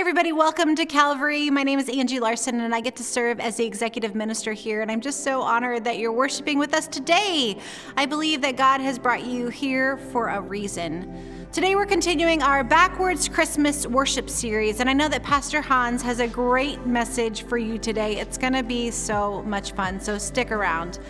everybody, welcome to Calvary. My name is Angie Larson and I get to serve as the executive minister here, and I'm just so honored that you're worshiping with us today. I believe that God has brought you here for a reason. Today we're continuing our Backwards Christmas worship series, and I know that Pastor Hans has a great message for you today. It's going to be so much fun, so stick around.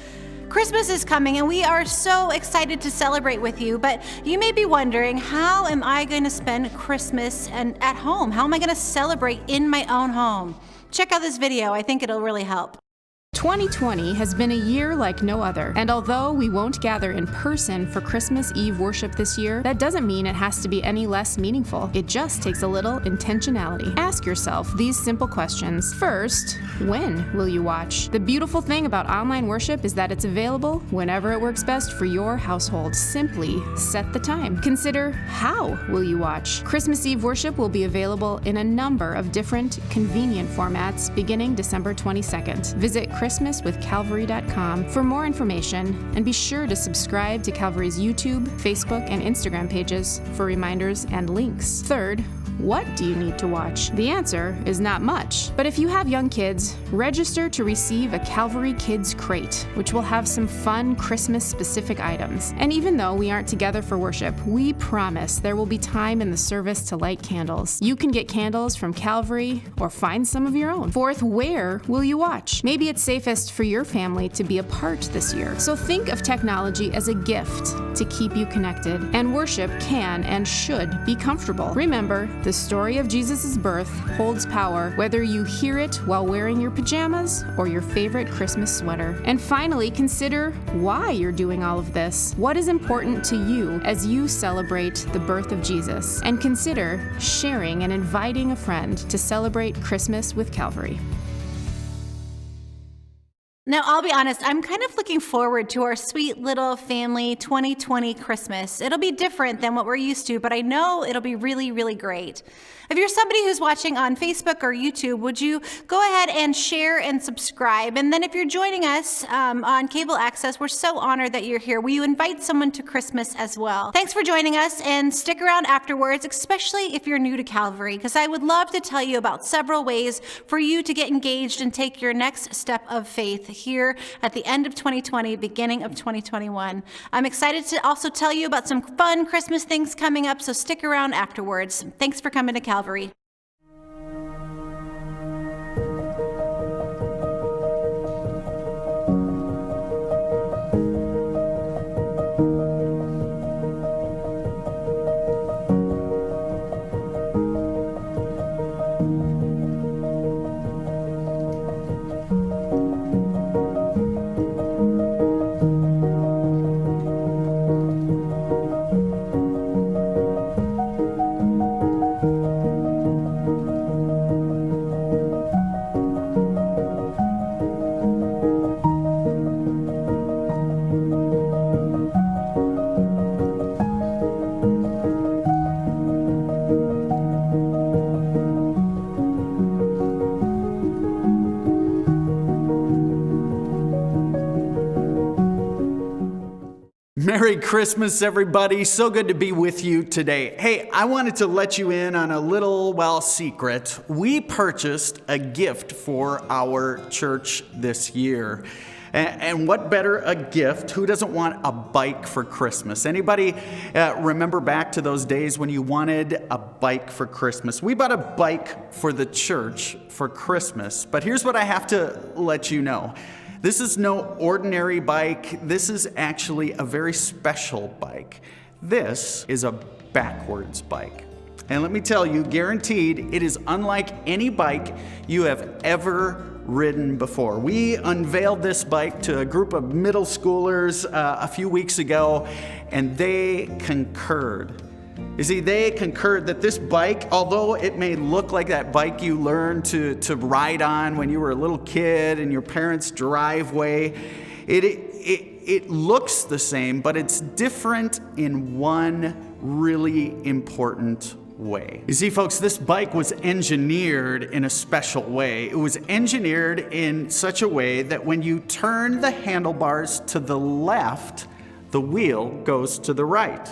Christmas is coming and we are so excited to celebrate with you, but you may be wondering, how am I going to spend Christmas and at home? How am I going to celebrate in my own home? Check out this video. I think it'll really help. 2020 has been a year like no other, and although we won't gather in person for Christmas Eve worship this year, that doesn't mean it has to be any less meaningful. It just takes a little intentionality. Ask yourself these simple questions. First, when will you watch? The beautiful thing about online worship is that it's available whenever it works best for your household. Simply set the time. Consider, how will you watch? Christmas Eve worship will be available in a number of different convenient formats beginning December 22nd. Visit christmaswithcalvary.com for more information, and be sure to subscribe to Calvary's YouTube, Facebook, and Instagram pages for reminders and links. Third, what do you need to watch? The answer is not much, but if you have young kids, register to receive a Calvary Kids Crate, which will have some fun Christmas-specific items. And even though we aren't together for worship, we promise there will be time in the service to light candles. You can get candles from Calvary or find some of your own. Fourth, where will you watch? Maybe it's safest for your family to be apart this year. So think of technology as a gift to keep you connected, and worship can and should be comfortable. Remember, the story of Jesus' birth holds power whether you hear it while wearing your pajamas or your favorite Christmas sweater. And finally, consider why you're doing all of this. What is important to you as you celebrate the birth of Jesus? And consider sharing and inviting a friend to celebrate Christmas with Calvary. Now, I'll be honest, I'm kind of looking forward to our sweet little family 2020 Christmas. It'll be different than what we're used to, but I know it'll be really, really great. If you're somebody who's watching on Facebook or YouTube, would you go ahead and share and subscribe? And then if you're joining us on cable access, we're so honored that you're here. Will you invite someone to Christmas as well? Thanks for joining us, and stick around afterwards, especially if you're new to Calvary, because I would love to tell you about several ways for you to get engaged and take your next step of faith here at the end of 2020, beginning of 2021. I'm excited to also tell you about some fun Christmas things coming up, so stick around afterwards. Thanks for coming to Calvary. Merry Christmas, everybody. So good to be with you today. Hey, I wanted to let you in on a little, secret. We purchased a gift for our church this year. And what better a gift? Who doesn't want a bike for Christmas? Anybody remember back to those days when you wanted a bike for Christmas? We bought a bike for the church for Christmas. But here's what I have to let you know. This is no ordinary bike. This is actually a very special bike. This is a backwards bike. And let me tell you, guaranteed, it is unlike any bike you have ever ridden before. We unveiled this bike to a group of middle schoolers a few weeks ago, and they concurred. You see, they concurred that this bike, although it may look like that bike you learned to ride on when you were a little kid in your parents' driveway, it looks the same, but it's different in one really important way. You see, folks, this bike was engineered in a special way. It was engineered in such a way that when you turn the handlebars to the left, the wheel goes to the right.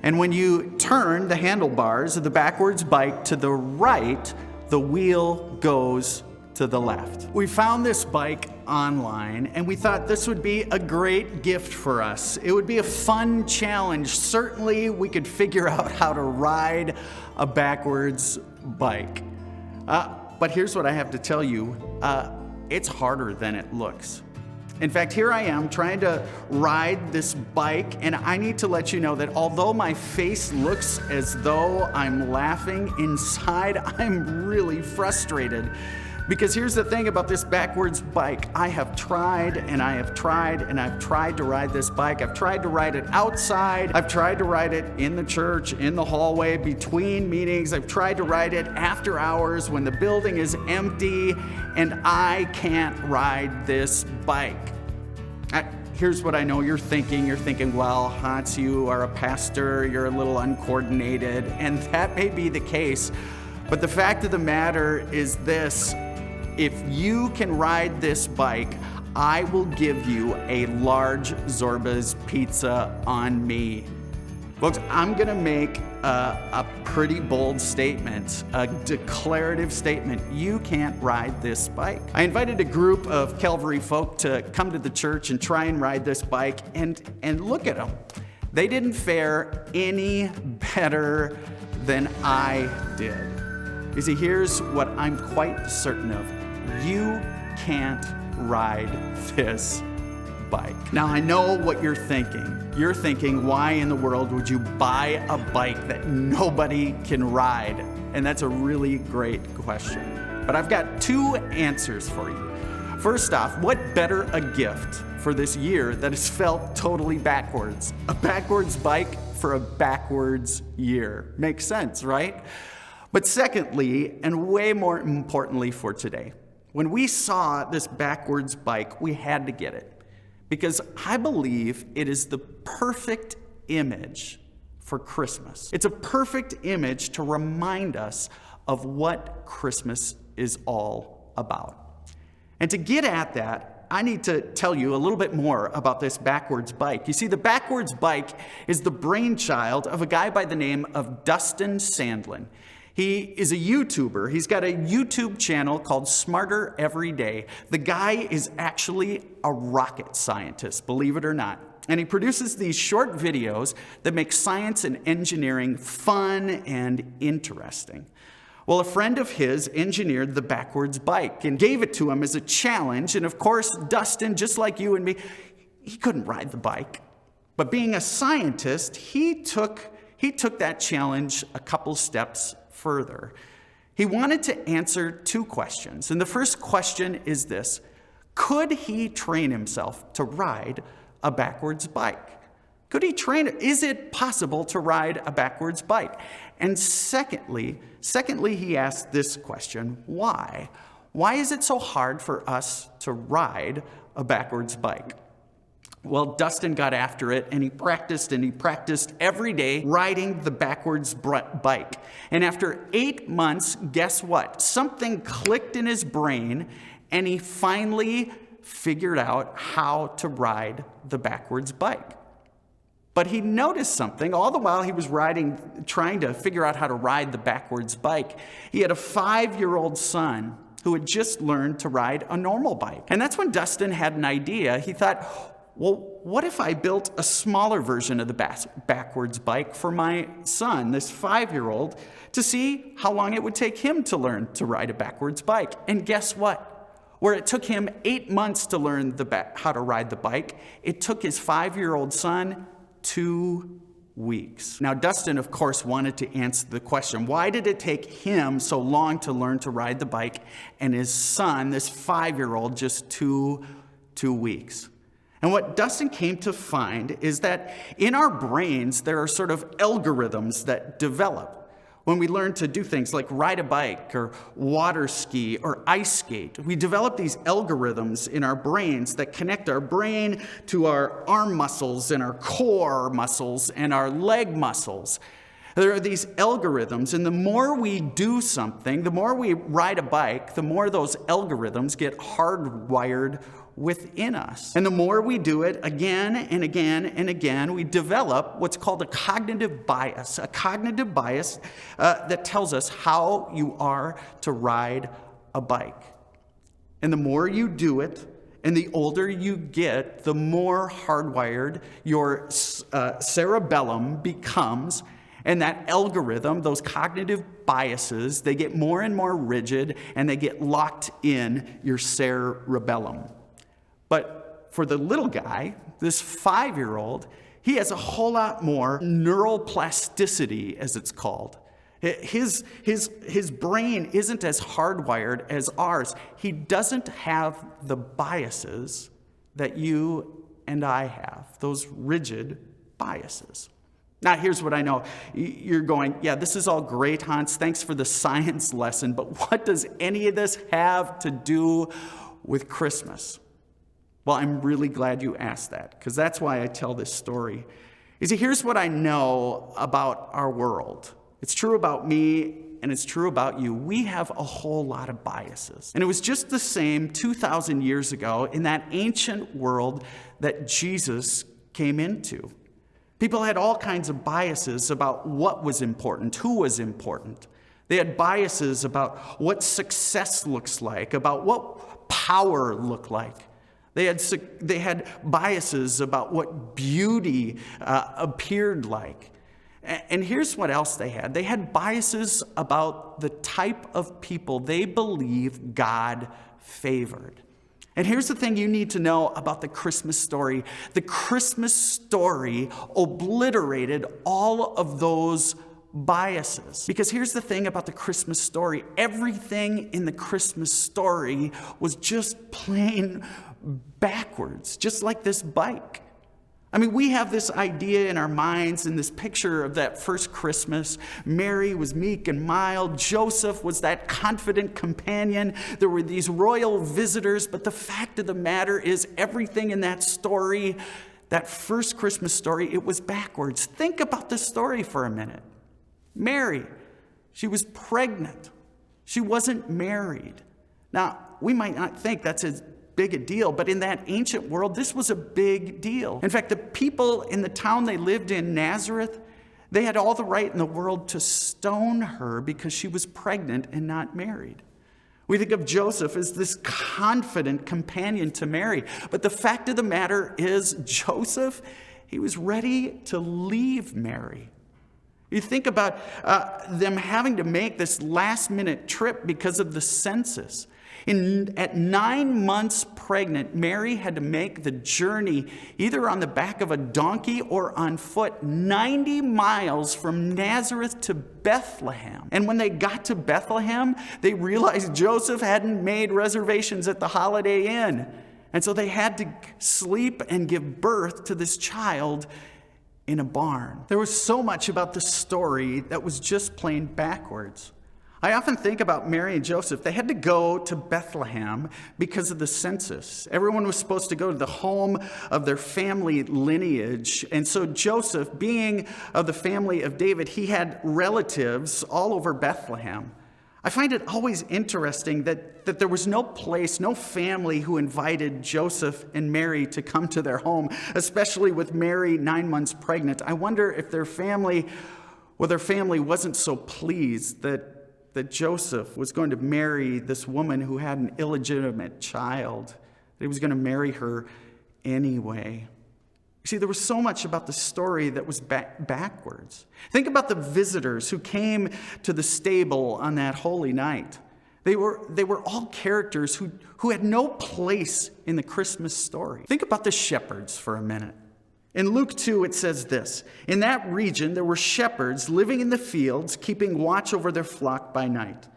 And when you turn the handlebars of the backwards bike to the right, the wheel goes to the left. We found this bike online and we thought this would be a great gift for us. It would be a fun challenge. Certainly we could figure out how to ride a backwards bike. But here's what I have to tell you. It's harder than it looks. In fact, here I am trying to ride this bike, and I need to let you know that although my face looks as though I'm laughing, inside I'm really frustrated. Because here's the thing about this backwards bike. I have tried and I have tried and I've tried to ride this bike. I've tried to ride it outside. I've tried to ride it in the church, in the hallway, between meetings. I've tried to ride it after hours when the building is empty, and I can't ride this bike. Here's what I know you're thinking. You're thinking, well, Hans, you are a pastor. You're a little uncoordinated, and that may be the case. But the fact of the matter is this. If you can ride this bike, I will give you a large Zorba's pizza on me. Folks, I'm gonna make a pretty bold statement, a declarative statement. You can't ride this bike. I invited a group of Calvary folk to come to the church and try and ride this bike, and look at them. They didn't fare any better than I did. You see, here's what I'm quite certain of. You can't ride this bike. Now, I know what you're thinking. You're thinking, why in the world would you buy a bike that nobody can ride? And that's a really great question. But I've got two answers for you. First off, what better a gift for this year that has felt totally backwards? A backwards bike for a backwards year. Makes sense, right? But secondly, and way more importantly for today, when we saw this backwards bike, we had to get it because I believe it is the perfect image for Christmas. It's a perfect image to remind us of what Christmas is all about. And to get at that, I need to tell you a little bit more about this backwards bike. You see, the backwards bike is the brainchild of a guy by the name of Dustin Sandlin. He is a YouTuber. He's got a YouTube channel called Smarter Every Day. The guy is actually a rocket scientist, believe it or not. And he produces these short videos that make science and engineering fun and interesting. Well, a friend of his engineered the backwards bike and gave it to him as a challenge. And of course, Dustin, just like you and me, he couldn't ride the bike. But being a scientist, he took that challenge a couple steps further. He wanted to answer two questions. And the first question is this: could he train himself to ride a backwards bike? Could he train it? Is it possible to ride a backwards bike? And secondly, he asked this question: why? Why is it so hard for us to ride a backwards bike? Well, Dustin got after it, and he practiced every day riding the backwards bike. And after 8 months, guess what? Something clicked in his brain, and he finally figured out how to ride the backwards bike. But he noticed something. All the while he was trying to figure out how to ride the backwards bike, he had a 5-year-old son who had just learned to ride a normal bike. And that's when Dustin had an idea. He thought, well, what if I built a smaller version of the backwards bike for my son, this 5-year-old, to see how long it would take him to learn to ride a backwards bike? And guess what? Where it took him 8 months to learn how to ride the bike, it took his 5-year-old son 2 weeks. Now, Dustin, of course, wanted to answer the question, why did it take him so long to learn to ride the bike and his son, this 5-year-old, just two weeks? And what Dustin came to find is that in our brains, there are sort of algorithms that develop when we learn to do things like ride a bike or water ski or ice skate. We develop these algorithms in our brains that connect our brain to our arm muscles and our core muscles and our leg muscles. There are these algorithms, and the more we do something, the more we ride a bike, the more those algorithms get hardwired within us. And the more we do it again and again and again, we develop what's called a cognitive bias that tells us how you are to ride a bike. And the more you do it, and the older you get, the more hardwired your cerebellum becomes. And that algorithm, those cognitive biases, they get more and more rigid, and they get locked in your cerebellum. But for the little guy, this 5-year-old, he has a whole lot more neural plasticity, as it's called. His brain isn't as hardwired as ours. He doesn't have the biases that you and I have, those rigid biases. Now, here's what I know. You're going, yeah, this is all great, Hans. Thanks for the science lesson. But what does any of this have to do with Christmas? Well, I'm really glad you asked that, because that's why I tell this story. You see, here's what I know about our world. It's true about me, and it's true about you. We have a whole lot of biases. And it was just the same 2,000 years ago in that ancient world that Jesus came into. People had all kinds of biases about what was important, who was important. They had biases about what success looks like, about what power looked like. They had biases about what beauty appeared like. And here's what else they had. They had biases about the type of people they believe God favored. And here's the thing you need to know about the Christmas story. The Christmas story obliterated all of those biases. Because here's the thing about the Christmas story. Everything in the Christmas story was just plain backwards, just like this bike. I mean, we have this idea in our minds and this picture of that first Christmas. Mary was meek and mild. Joseph was that confident companion. There were these royal visitors. But the fact of the matter is, everything in that story, that first Christmas story, it was backwards. Think about the story for a minute. Mary, she was pregnant. She wasn't married. Now, we might not think that's as big a deal, but in that ancient world, this was a big deal. In fact, the people in the town they lived in, Nazareth, they had all the right in the world to stone her because she was pregnant and not married. We think of Joseph as this confident companion to Mary, but the fact of the matter is, Joseph, he was ready to leave Mary. You think about them having to make this last-minute trip because of the census. At 9 months pregnant, Mary had to make the journey either on the back of a donkey or on foot, 90 miles from Nazareth to Bethlehem. And when they got to Bethlehem, they realized Joseph hadn't made reservations at the Holiday Inn. And so they had to sleep and give birth to this child in a barn. There was so much about the story that was just plain backwards. I often think about Mary and Joseph. They had to go to Bethlehem because of the census. Everyone was supposed to go to the home of their family lineage. And so Joseph, being of the family of David, he had relatives all over Bethlehem. I find it always interesting that there was no place, no family who invited Joseph and Mary to come to their home, especially with Mary 9 months pregnant. I wonder if their family wasn't so pleased that Joseph was going to marry this woman who had an illegitimate child, that he was going to marry her anyway. You see, there was so much about the story that was backwards. Think about the visitors who came to the stable on that holy night. They were all characters who had no place in the Christmas story. Think about the shepherds for a minute. In Luke 2, it says this: in that region, there were shepherds living in the fields, keeping watch over their flock by night.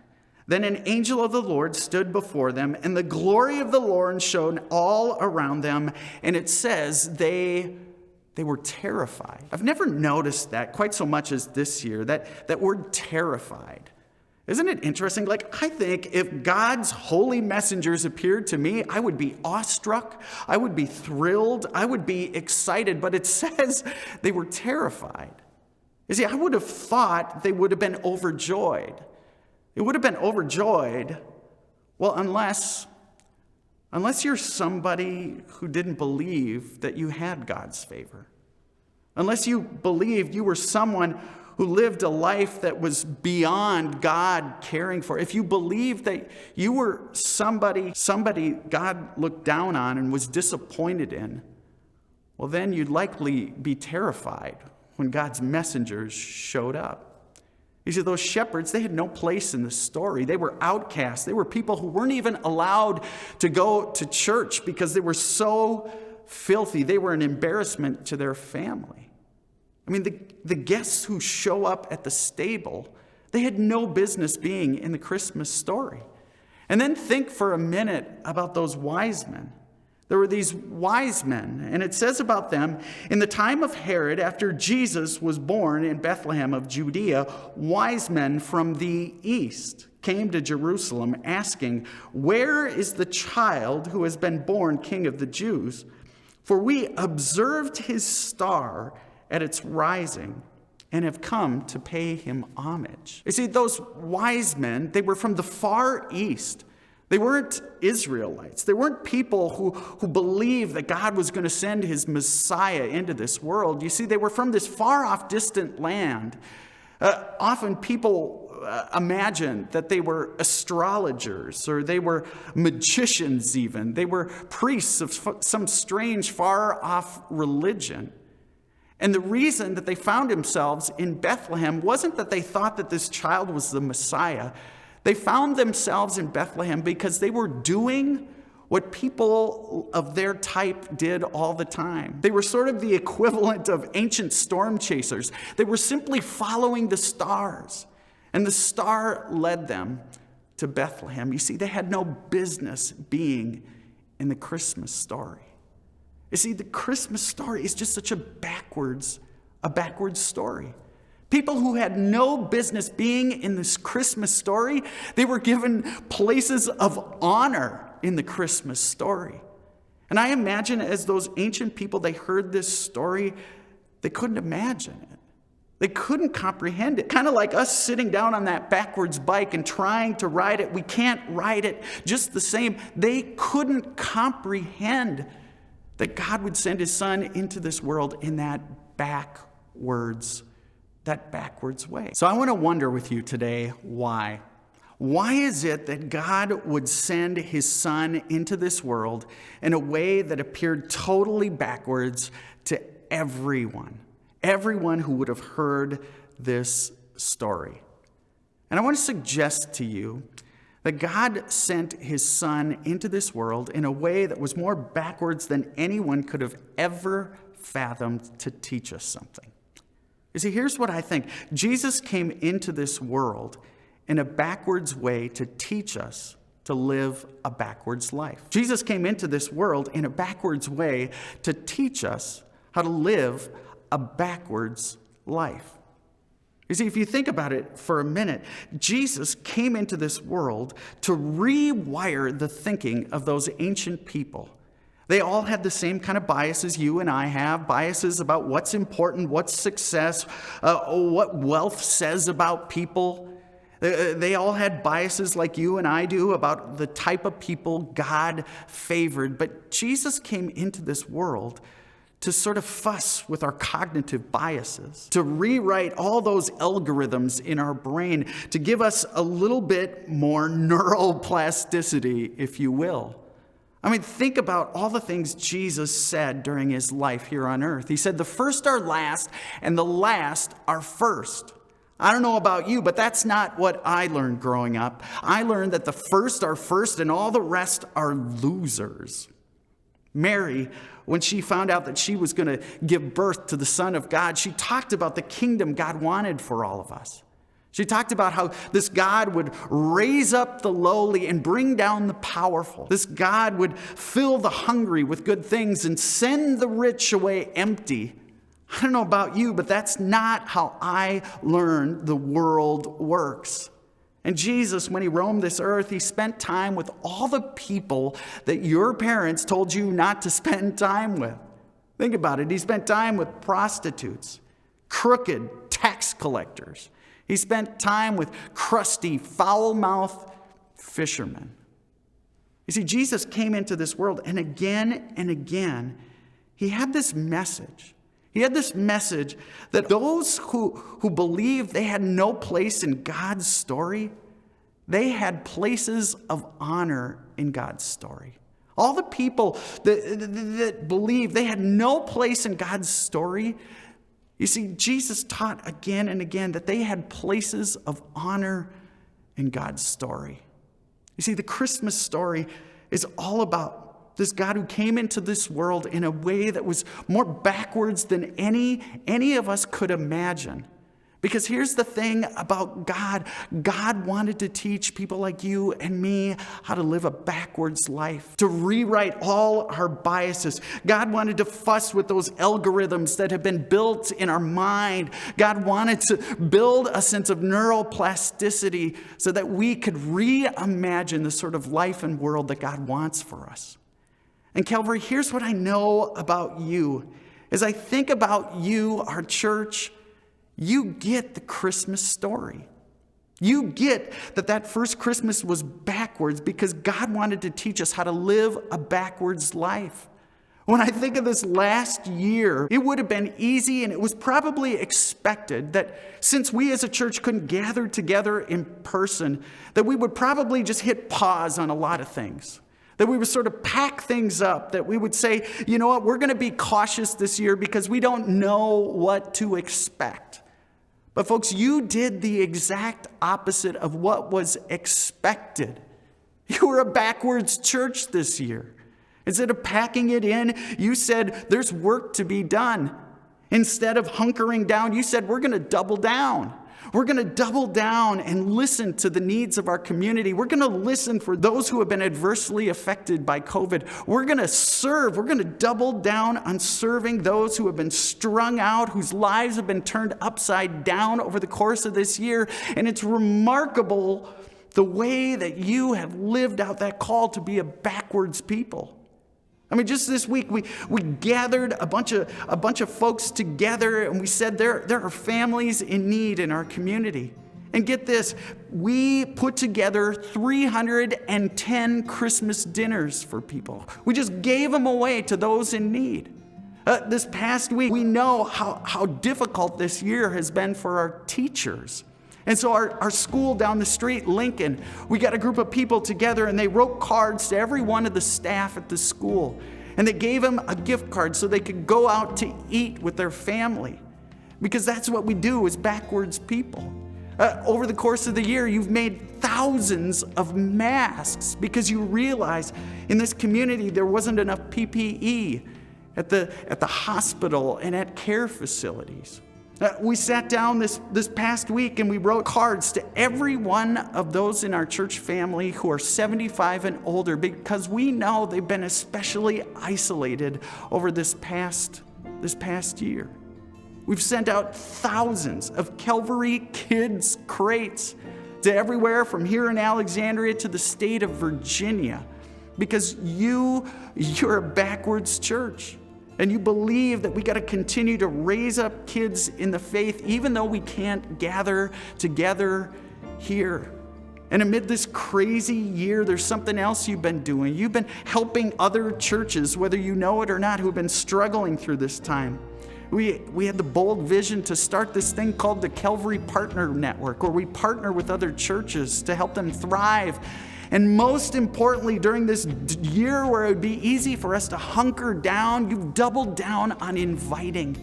Then an angel of the Lord stood before them, and the glory of the Lord shone all around them. And it says they were terrified. I've never noticed that quite so much as this year, that word terrified. Isn't it interesting? Like, I think if God's holy messengers appeared to me, I would be awestruck. I would be thrilled. I would be excited. But it says they were terrified. You see, I would have thought they would have been overjoyed. It would have been overjoyed, well, unless Unless you're somebody who didn't believe that you had God's favor. Unless you believed you were someone who lived a life that was beyond God caring for. If you believed that you were somebody God looked down on and was disappointed in, well, then you'd likely be terrified when God's messengers showed up. You see, those shepherds, they had no place in the story. They were outcasts. They were people who weren't even allowed to go to church because they were so filthy. They were an embarrassment to their family. I mean, the guests who show up at the stable, they had no business being in the Christmas story. And then think for a minute about those wise men. There were these wise men, and it says about them, in the time of Herod, after Jesus was born in Bethlehem of Judea, wise men from the east came to Jerusalem asking, "Where is the child who has been born King of the Jews? For we observed his star at its rising and have come to pay him homage." You see, those wise men, they were from the far east. They weren't Israelites. They weren't people who believed that God was going to send his Messiah into this world. You see, they were from this far-off, distant land. Often people imagined that they were astrologers or they were magicians even. They were priests of some strange, far-off religion. And the reason that they found themselves in Bethlehem wasn't that they thought that this child was the Messiah. They found themselves in Bethlehem because they were doing what people of their type did all the time. They were sort of the equivalent of ancient storm chasers. They were simply following the stars, and the star led them to Bethlehem. You see, they had no business being in the Christmas story. You see, the Christmas story is just such a backwards story. People who had no business being in this Christmas story, they were given places of honor in the Christmas story. And I imagine as those ancient people, they heard this story, they couldn't imagine it. They couldn't comprehend it. Kind of like us sitting down on that backwards bike and trying to ride it. We can't ride it just the same. They couldn't comprehend that God would send his son into this world in that backwards way. So I want to wonder with you today, why? Why is it that God would send his son into this world in a way that appeared totally backwards to everyone who would have heard this story? And I want to suggest to you that God sent his son into this world in a way that was more backwards than anyone could have ever fathomed to teach us something. You see, here's what I think. Jesus came into this world in a backwards way to teach us to live a backwards life. Jesus came into this world in a backwards way to teach us how to live a backwards life. You see, if you think about it for a minute, Jesus came into this world to rewire the thinking of those ancient people. They all had the same kind of biases you and I have, biases about what's important, what's success, what wealth says about people. They all had biases like you and I do about the type of people God favored. But Jesus came into this world to sort of fuss with our cognitive biases, to rewrite all those algorithms in our brain, to give us a little bit more neuroplasticity, if you will. I mean, think about all the things Jesus said during his life here on earth. He said, the first are last, and the last are first. I don't know about you, but that's not what I learned growing up. I learned that the first are first, and all the rest are losers. Mary, when she found out that she was going to give birth to the Son of God, she talked about the kingdom God wanted for all of us. She talked about how this God would raise up the lowly and bring down the powerful. This God would fill the hungry with good things and send the rich away empty. I don't know about you, but that's not how I learned the world works. And Jesus, when he roamed this earth, he spent time with all the people that your parents told you not to spend time with. Think about it. He spent time with prostitutes, crooked tax collectors. He spent time with crusty, foul-mouthed fishermen. You see, Jesus came into this world, and again, he had this message. He had this message that those who believed they had no place in God's story, they had places of honor in God's story. All the people that believed they had no place in God's story, you see, Jesus taught again and again that they had places of honor in God's story. You see, the Christmas story is all about this God who came into this world in a way that was more backwards than any of us could imagine. Because here's the thing about God. God wanted to teach people like you and me how to live a backwards life, to rewrite all our biases. God wanted to fuss with those algorithms that have been built in our mind. God wanted to build a sense of neuroplasticity so that we could reimagine the sort of life and world that God wants for us. And Calvary, here's what I know about you. As I think about you, our church, you get the Christmas story. You get that first Christmas was backwards because God wanted to teach us how to live a backwards life. When I think of this last year, it would have been easy and it was probably expected that since we as a church couldn't gather together in person, that we would probably just hit pause on a lot of things. That we would sort of pack things up, that we would say, you know what, we're going to be cautious this year because we don't know what to expect. But folks, you did the exact opposite of what was expected. You were a backwards church this year. Instead of packing it in, you said there's work to be done. Instead of hunkering down, you said we're going to double down. We're going to double down and listen to the needs of our community. We're going to listen for those who have been adversely affected by COVID. We're going to serve. We're going to double down on serving those who have been strung out, whose lives have been turned upside down over the course of this year. And it's remarkable the way that you have lived out that call to be a backwards people. I mean, just this week, we gathered a bunch of folks together, and we said there are families in need in our community. And get this, we put together 310 Christmas dinners for people. We just gave them away to those in need. This past week, we know how difficult this year has been for our teachers. And so our school down the street, Lincoln, we got a group of people together and they wrote cards to every one of the staff at the school. And they gave them a gift card so they could go out to eat with their family. Because that's what we do as backwards people. Over the course of the year, you've made thousands of masks because you realize in this community there wasn't enough PPE at the hospital and at care facilities. We sat down this past week and we wrote cards to every one of those in our church family who are 75 and older because we know they've been especially isolated over this past year. We've sent out thousands of Calvary Kids crates to everywhere from here in Alexandria to the state of Virginia because you're a backwards church. And you believe that we got to continue to raise up kids in the faith, even though we can't gather together here. And amid this crazy year, there's something else you've been doing. You've been helping other churches, whether you know it or not, who have been struggling through this time. We had the bold vision to start this thing called the Calvary Partner Network, where we partner with other churches to help them thrive. And most importantly, during this year where it would be easy for us to hunker down, you've doubled down on inviting.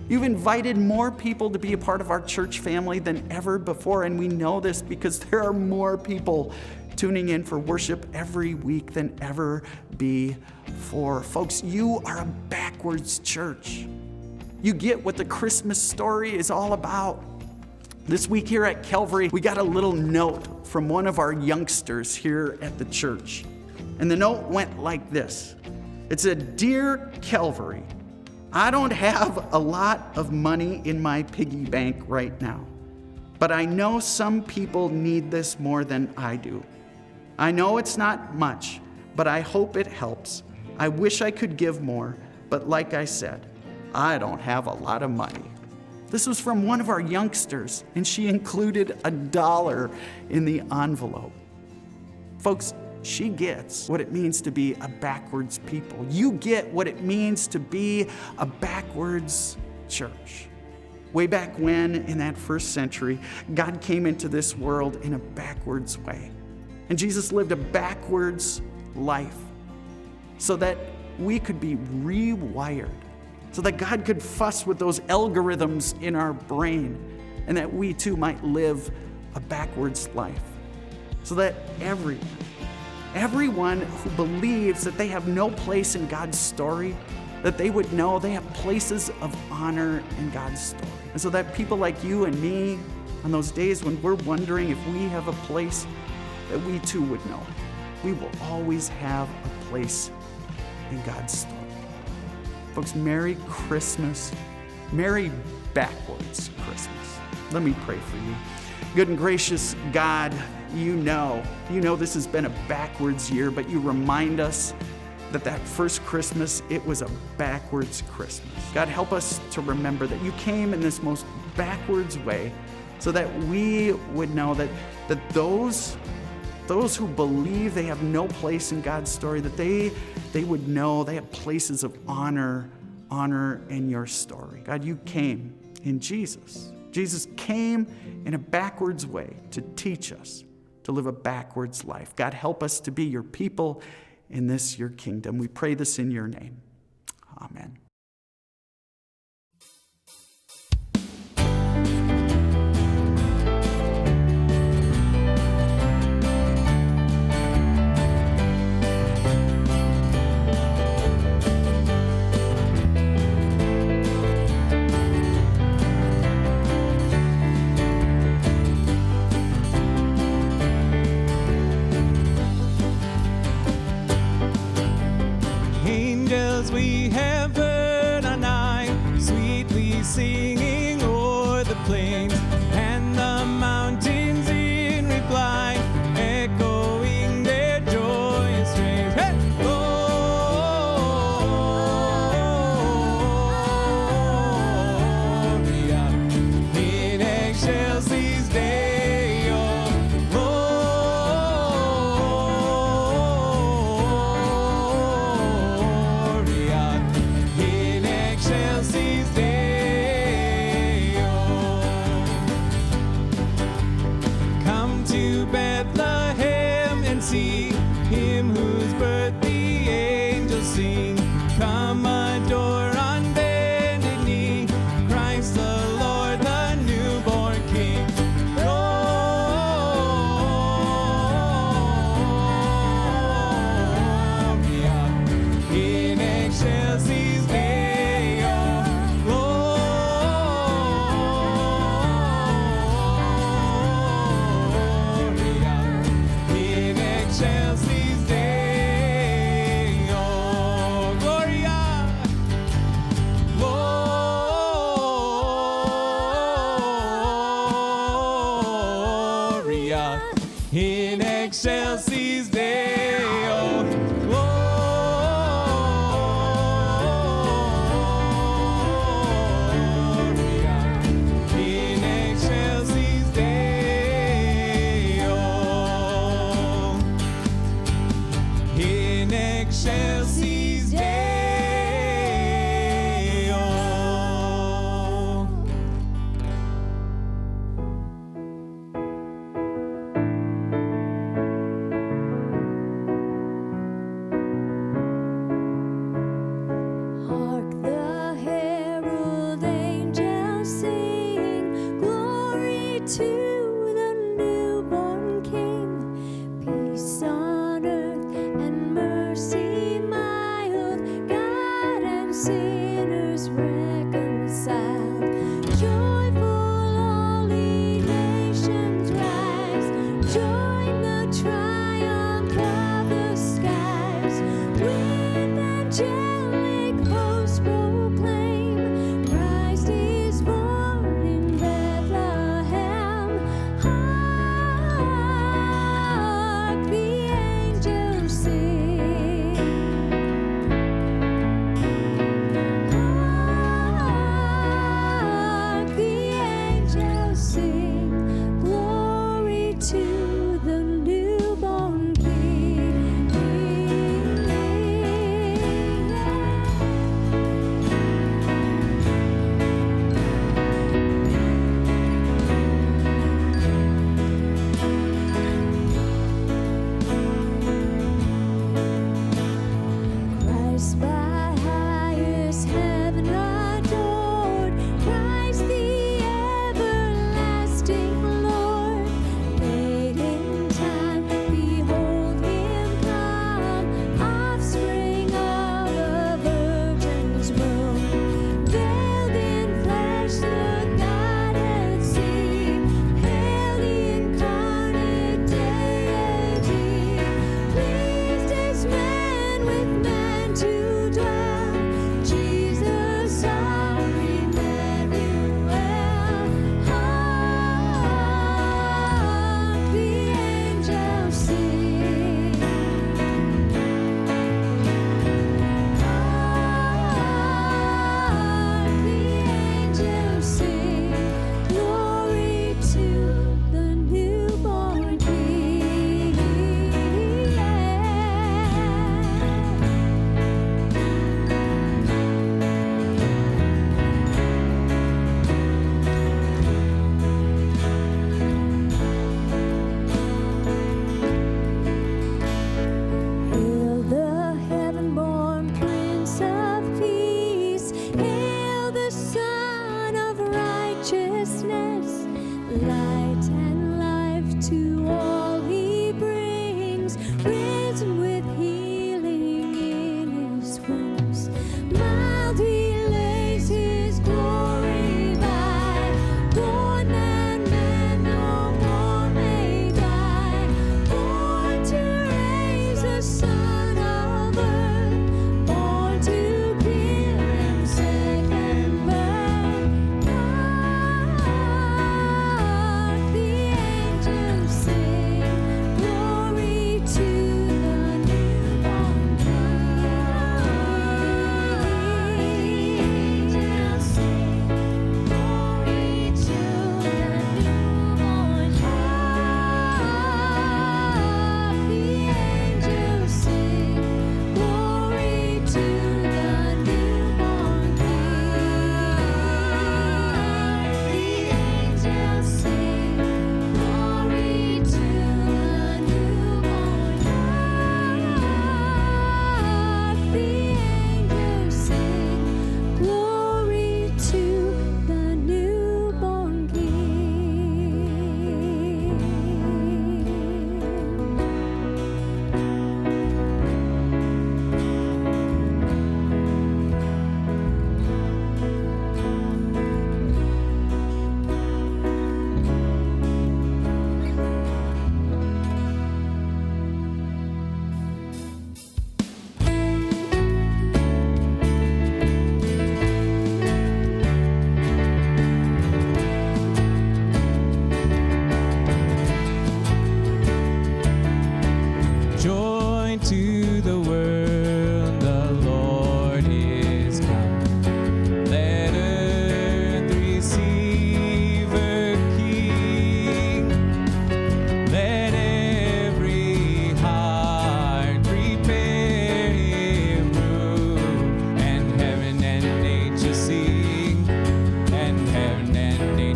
You've invited more people to be a part of our church family than ever before. And we know this because there are more people tuning in for worship every week than ever before. Folks, you are a backwards church. You get what the Christmas story is all about. This week here at Calvary, we got a little note from one of our youngsters here at the church. And the note went like this. It said, "Dear Calvary, I don't have a lot of money in my piggy bank right now, but I know some people need this more than I do. I know it's not much, but I hope it helps. I wish I could give more, but like I said, I don't have a lot of money." This was from one of our youngsters, and she included $1 in the envelope. Folks, she gets what it means to be a backwards people. You get what it means to be a backwards church. Way back when, in that first century, God came into this world in a backwards way. And Jesus lived a backwards life so that we could be rewired, so that God could fuss with those algorithms in our brain, and that we too might live a backwards life. So that everyone who believes that they have no place in God's story, that they would know they have places of honor in God's story. And so that people like you and me, on those days when we're wondering if we have a place, that we too would know we will always have a place in God's story. Folks, Merry Christmas. Merry backwards Christmas. Let me pray for you. Good and gracious God, you know this has been a backwards year, but you remind us that first Christmas, it was a backwards Christmas. God, help us to remember that you came in this most backwards way so that we would know that those who believe they have no place in God's story, that they would know they have places of honor in your story. God, you came in Jesus. Jesus came in a backwards way to teach us to live a backwards life. God, help us to be your people in this, your kingdom. We pray this in your name. Amen. Angels we have heard on high, sweetly singing o'er the plains, and the mountains in reply, echoing their joyous strains. Hey! Gloria in excelsis Deo. In excelsis Deo. Come to Bethlehem and see him whose birth the angels sing. Come adore on bended knee Christ the Lord, the newborn King. Gloria in excelsis Deo. Gloria in excelsis Deo. Gloria. Gloria in excelsis Deo. Gloria in excelsis Deo. In excelsis Deo.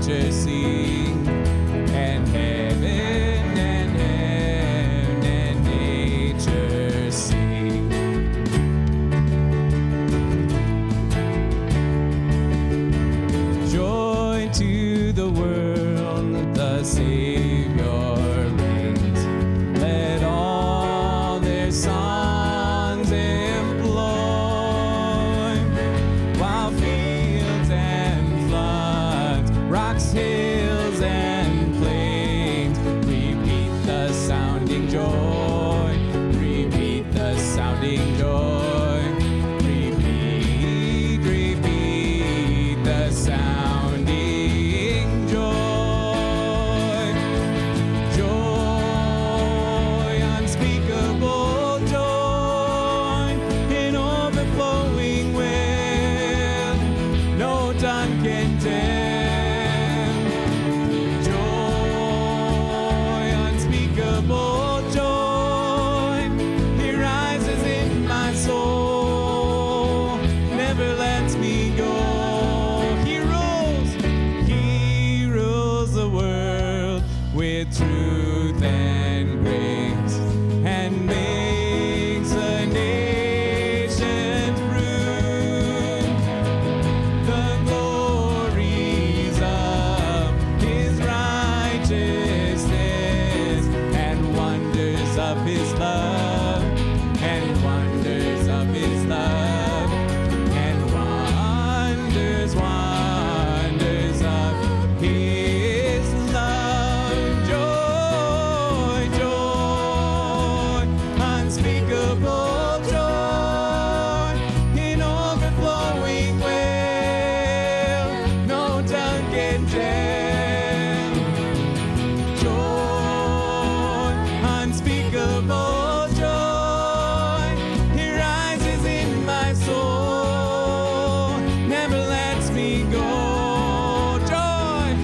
nature sing, and heaven and nature sing. Joy to the world, the Savior reigns. Let all their songs employ, while fields and floods, rocks, hills, and plains repeat the sounding joy, repeat the sounding joy. Repeat the sounding joy. Joy, unspeakable joy, in overflowing will, no tongue can tell. Joy, unspeakable joy, it rises in my soul, never lets me go. He rules the world with truth and grace, and makes the nations prove the glories of his righteousness, and wonders of his love, and wonders of his love, and wonders of his love. Joy, joy, unspeakable joy, in overflowing well, no tongue can tell. Joy, unspeakable joy, it rises in my soul, never lets me go. Joy,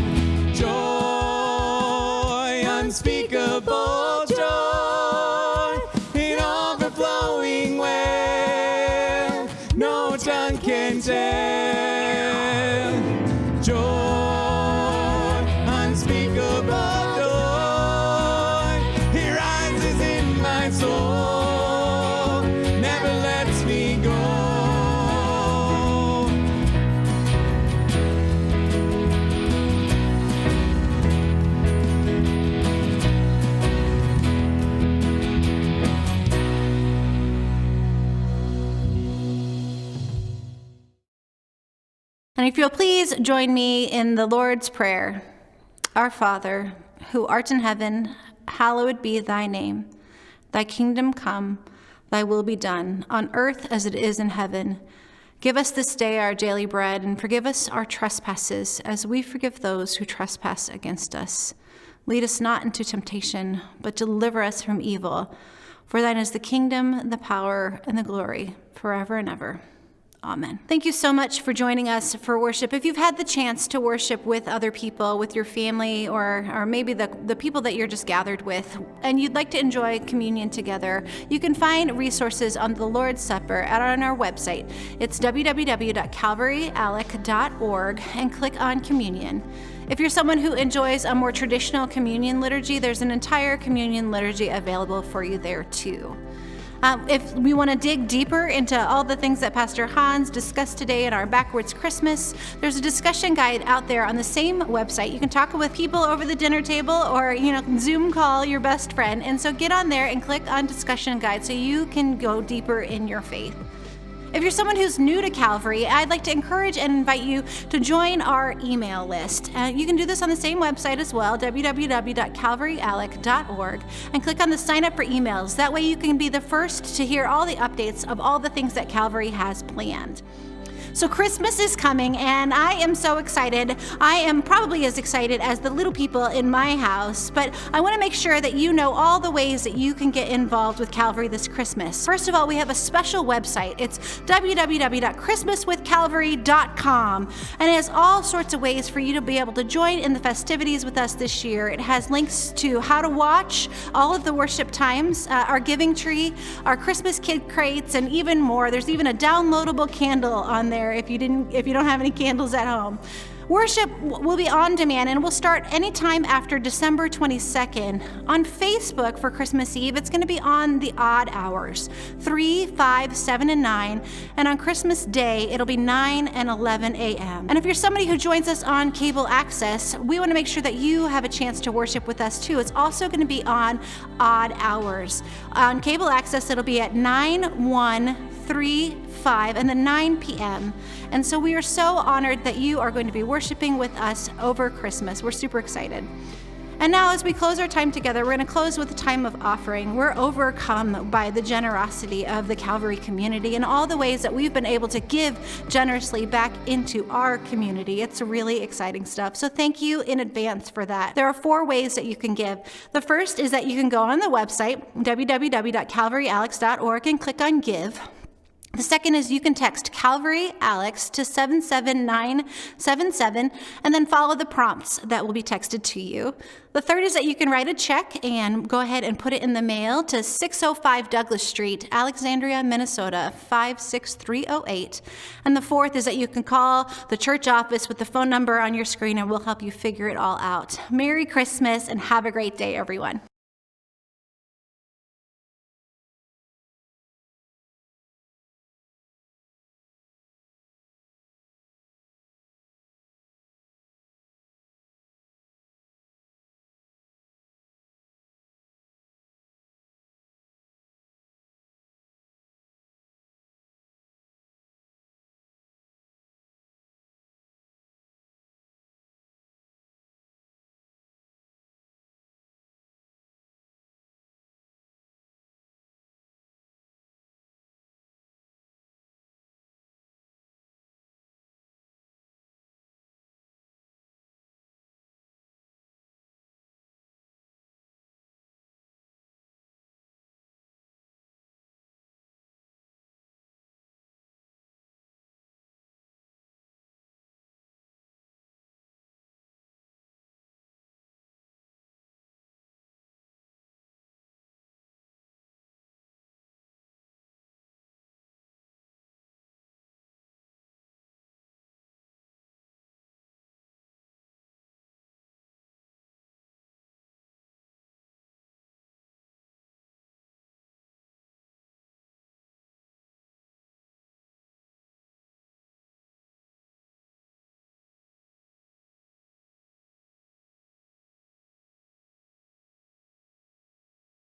joy, unspeakable joy, in overflowing well, no tongue can tell. Joy, unspeakable joy, it rises in my soul, never lets me go. And if you'll please join me in the Lord's Prayer. Our Father, who art in heaven, hallowed be thy name. Thy kingdom come, thy will be done, on earth as it is in heaven. Give us this day our daily bread, and forgive us our trespasses, as we forgive those who trespass against us. Lead us not into temptation, but deliver us from evil. For thine is the kingdom, the power, and the glory, forever and ever. Amen. Thank you so much for joining us for worship. If you've had the chance to worship with other people, with your family, or maybe the people that you're just gathered with, and you'd like to enjoy communion together, you can find resources on the Lord's Supper on our website. It's www.calvaryalec.org, and click on communion. If you're someone who enjoys a more traditional communion liturgy, there's an entire communion liturgy available for you there too. If we want to dig deeper into all the things that Pastor Hans discussed today in our Backwards Christmas, there's a discussion guide out there on the same website. You can talk with people over the dinner table, or Zoom call your best friend. And so get on there and click on discussion guide so you can go deeper in your faith. If you're someone who's new to Calvary, I'd like to encourage and invite you to join our email list. You can do this on the same website as well, www.calvaryalec.org, and click on the sign up for emails. That way you can be the first to hear all the updates of all the things that Calvary has planned. So Christmas is coming, and I am so excited. I am probably as excited as the little people in my house, but I want to make sure that you know all the ways that you can get involved with Calvary this Christmas. First of all, we have a special website. It's www.christmaswithcalvary.com, and it has all sorts of ways for you to be able to join in the festivities with us this year. It has links to how to watch all of the worship times, our giving tree, our Christmas kid crates, and even more. There's even a downloadable candle on there if you don't have any candles at home. Worship will be on demand and will start anytime after December 22nd. On Facebook for Christmas Eve, it's going to be on the odd hours, 3, 5, 7, and 9. And on Christmas Day, it'll be 9 and 11 a.m. And if you're somebody who joins us on cable access, we want to make sure that you have a chance to worship with us too. It's also going to be on odd hours. On cable access, it'll be at 9, 1, 3, 5, and then 9 p.m. And so we are so honored that you are going to be worshiping with us over Christmas. We're super excited. And now as we close our time together, we're going to close with a time of offering. We're overcome by the generosity of the Calvary community and all the ways that we've been able to give generously back into our community. It's really exciting stuff. So thank you in advance for that. There are 4 ways that you can give. The first is that you can go on the website, www.calvaryalex.org, and click on Give. The second is you can text Calvary Alex to 77977 and then follow the prompts that will be texted to you. The third is that you can write a check and go ahead and put it in the mail to 605 Douglas Street, Alexandria, Minnesota, 56308. And the fourth is that you can call the church office with the phone number on your screen and we'll help you figure it all out. Merry Christmas and have a great day, everyone.